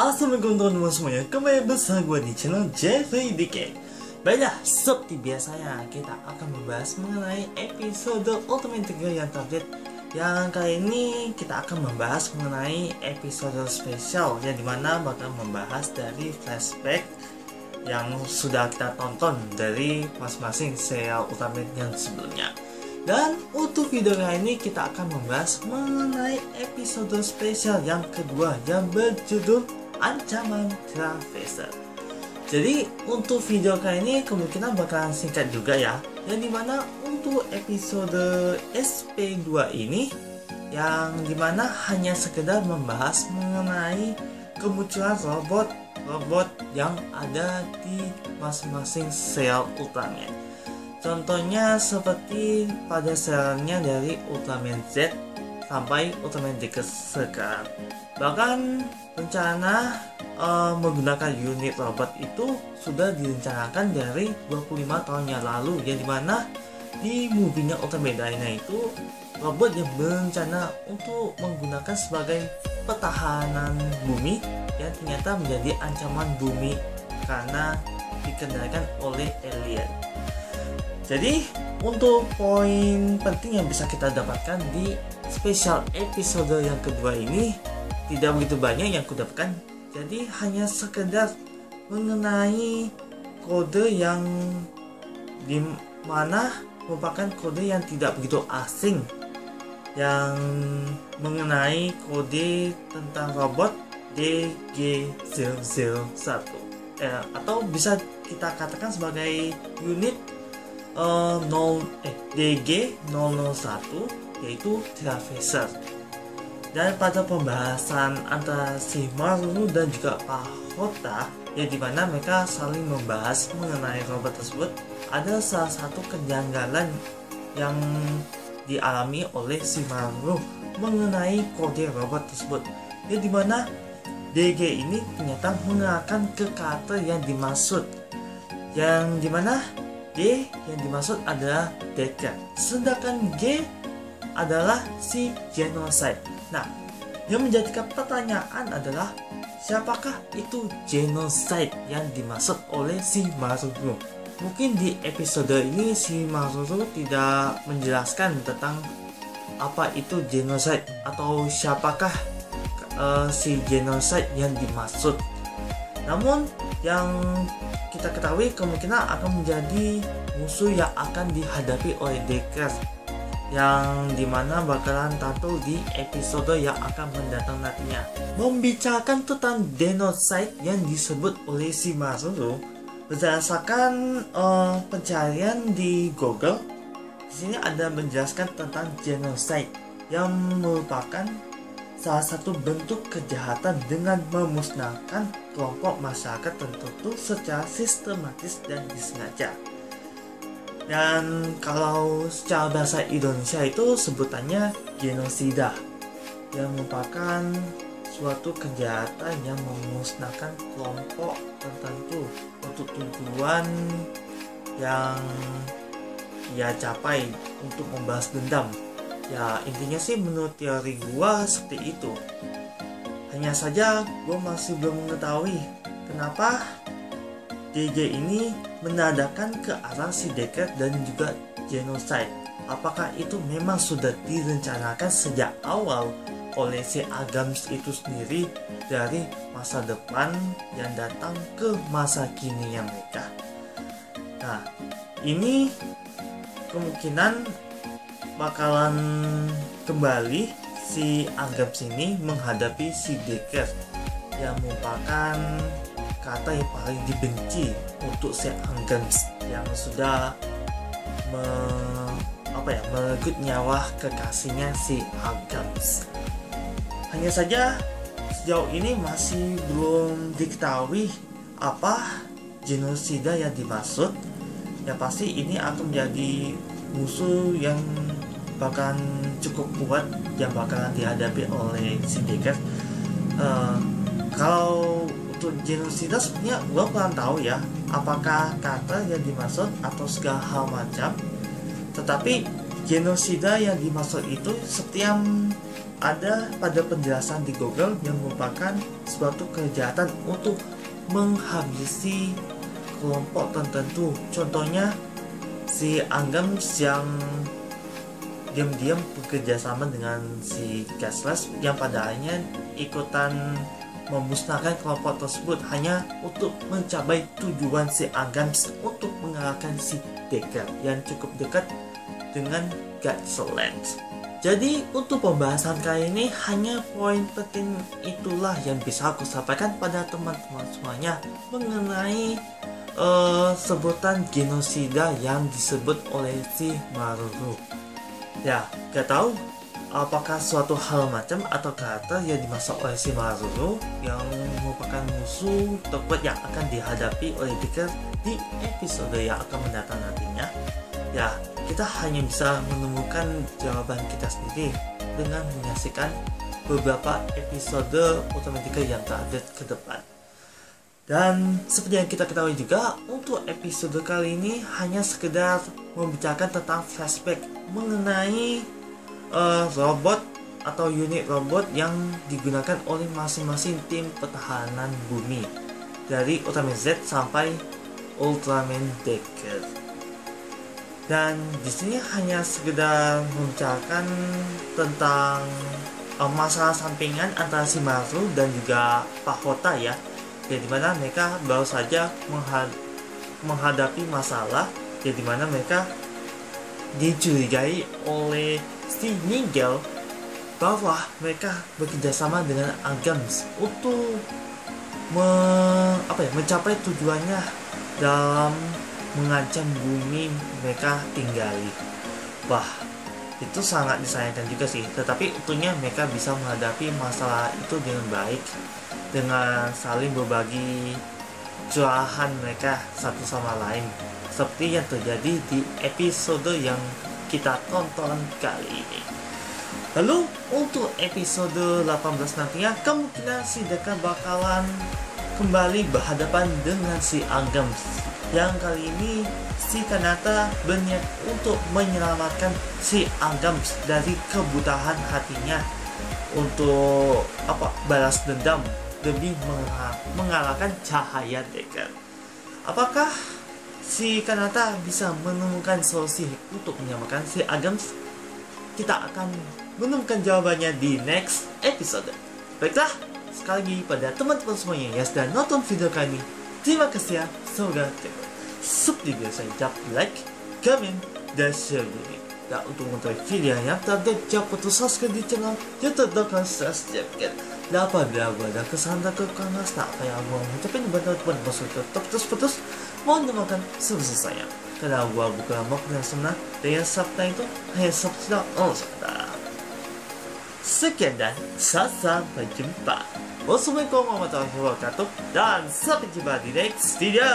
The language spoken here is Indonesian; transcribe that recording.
Assalamualaikum teman-teman semuanya, kembali bersama gue di channel Jeffrey DK. Baiklah, seperti biasanya kita akan membahas mengenai episode Ultimate Trigger yang terupdate. Yang kali ini kita akan membahas mengenai episode spesial, yang dimana bakal membahas dari flashback yang sudah kita tonton dari masing-masing serial Ultimate yang sebelumnya. Dan untuk video kali ini kita akan membahas mengenai episode spesial yang kedua yang berjudul Ancaman Traveser. Jadi untuk video kali ini kemungkinan bakalan singkat juga ya, yang dimana untuk episode SP2 ini yang dimana hanya sekedar membahas mengenai kemunculan robot yang ada di masing-masing serial Ultraman. Contohnya seperti pada serialnya dari Ultraman Z sampai Ultraman Deluxe sekarang. Bahkan rencana menggunakan unit robot itu sudah direncanakan dari 25 tahun yang lalu, yang dimana di movie-nya Ultraman Dyna itu robot yang berencana untuk menggunakan sebagai pertahanan bumi yang ternyata menjadi ancaman bumi karena dikendalikan oleh alien. Jadi untuk poin penting yang bisa kita dapatkan di spesial episode yang kedua ini tidak begitu banyak yang kudapatkan. Jadi hanya sekedar mengenai kode yang dimana merupakan kode yang tidak begitu asing, yang mengenai kode tentang robot DG001 atau bisa kita katakan sebagai unit DG001, yaitu Traveser. Dan pada pembahasan antara si Maru dan juga Pak Hota, yang dimana mereka saling membahas mengenai robot tersebut, ada salah satu kejanggalan yang dialami oleh si Maru mengenai kode robot tersebut, yang dimana DG ini ternyata mengarahkan ke karakter yang dimaksud, yang dimana D yang dimaksud adalah Decker, sedangkan G adalah si Genocide. Nah, yang menjadikan pertanyaan adalah siapakah itu Genocide yang dimaksud oleh si Maru? Mungkin di episode ini si Maru tidak menjelaskan tentang apa itu Genocide atau siapakah si Genocide yang dimaksud. Namun yang kita ketahui kemungkinan akan menjadi musuh yang akan dihadapi oleh Decker, yang dimana bakalan tampil di episode yang akan mendatang nantinya. Membicarakan tentang Genocide yang disebut oleh si Maru, berdasarkan pencarian di Google, di sini ada menjelaskan tentang Genocide yang merupakan salah satu bentuk kejahatan dengan memusnahkan kelompok masyarakat tertentu secara sistematis dan disengaja. Dan kalau secara bahasa Indonesia itu sebutannya genosida, yang merupakan suatu kejahatan yang memusnahkan kelompok tertentu untuk tujuan yang ia capai untuk membalas dendam. Ya intinya sih menurut teori gua seperti itu. Hanya saja gua masih belum mengetahui kenapa DG ini menadakan ke arah si Decker dan juga Genocide. Apakah itu memang sudah direncanakan sejak awal oleh si Agams itu sendiri dari masa depan yang datang ke masa kini yang mereka? Nah, ini kemungkinan bakalan kembali si Agams ini menghadapi si Decker yang merupakan kata yang paling dibenci untuk si Agams yang sudah meregut nyawa kekasihnya si Agams. Hanya saja sejauh ini masih belum diketahui apa genosida yang dimaksud. Yang pasti ini akan menjadi musuh yang bakalan cukup kuat yang bakalan dihadapi oleh si Decker. Kalau untuk genosida sebenarnya gue kurang tahu ya, apakah kata yang dimaksud atau segala hal macam. Tetapi Genosida yang dimaksud itu seperti yang ada pada penjelasan di Google, yang merupakan suatu kejahatan untuk menghabisi kelompok tertentu. Contohnya si Angams yang diam-diam bekerja sama dengan si Cashless yang pada akhirnya ikutan memusnahkan kelompok tersebut hanya untuk mencapai tujuan si Angams untuk mengalahkan si Decker yang cukup dekat dengan Gatland. Jadi untuk pembahasan kali ini hanya poin penting itulah yang bisa aku sampaikan pada teman-teman semuanya mengenai sebutan genosida yang disebut oleh si Maruru. Ya, gak tahu apakah suatu hal macam atau karakter yang dimaksud oleh si Maruru yang merupakan musuh terkuat yang akan dihadapi oleh Decker di episode yang akan mendatang nantinya. Ya, kita hanya bisa menemukan jawaban kita sendiri dengan menyaksikan beberapa episode Automatica yang terupdate ke depan. Dan seperti yang kita ketahui juga, untuk episode kali ini hanya sekedar membicarakan tentang flashback mengenai robot atau unit robot yang digunakan oleh masing-masing tim pertahanan bumi, dari Ultraman Z sampai Ultraman Decker. Dan di sini hanya sekedar membicarakan tentang masalah sampingan antara si Maru dan juga Pak Hota ya, dimana mereka baru saja menghadapi masalah, dimana mereka dicurigai oleh si Nigel bahwa mereka bekerjasama dengan Angams untuk mencapai tujuannya dalam mengancam bumi mereka tinggali. Wah, itu sangat disayangkan juga sih. Tetapi untungnya mereka bisa menghadapi masalah itu dengan baik, dengan saling berbagi curahan mereka satu sama lain, seperti yang terjadi di episode yang kita tonton kali ini. Lalu untuk episode 18 nantinya kemungkinan si Decker bakalan kembali berhadapan dengan si Angams. Yang kali ini si Kanata berniat untuk menyelamatkan si Angams dari kebutahan hatinya untuk balas dendam demi mengalahkan cahaya Decker. Apakah si Kanata bisa menemukan solusi untuk menyelamatkan si Angams? Kita akan menemukan jawabannya di next episode. Baiklah, sekali lagi pada teman-teman semuanya yang sudah nonton video kali ini, terima kasih ya. Semoga seperti biasa, like, comment, dan share ini. Dan untuk mengetahui video yang terupdate, jangan lupa subscribe di channel YouTube Dokter Sasjabkan. Dan apabila ada kesalahan atau kekurangan, tak payah gua mengucapkan bantuan masuk ke putus-putus, mohon dimakan sebesar saya. Karena gua bukan makhluk yang sempurna, dan yang sempurna itu hanya sempurna Allah SWT. Sekian dan sampai jumpa. Wassalamualaikum warahmatullahi wabarakatuh, dan sampai jumpa di next video.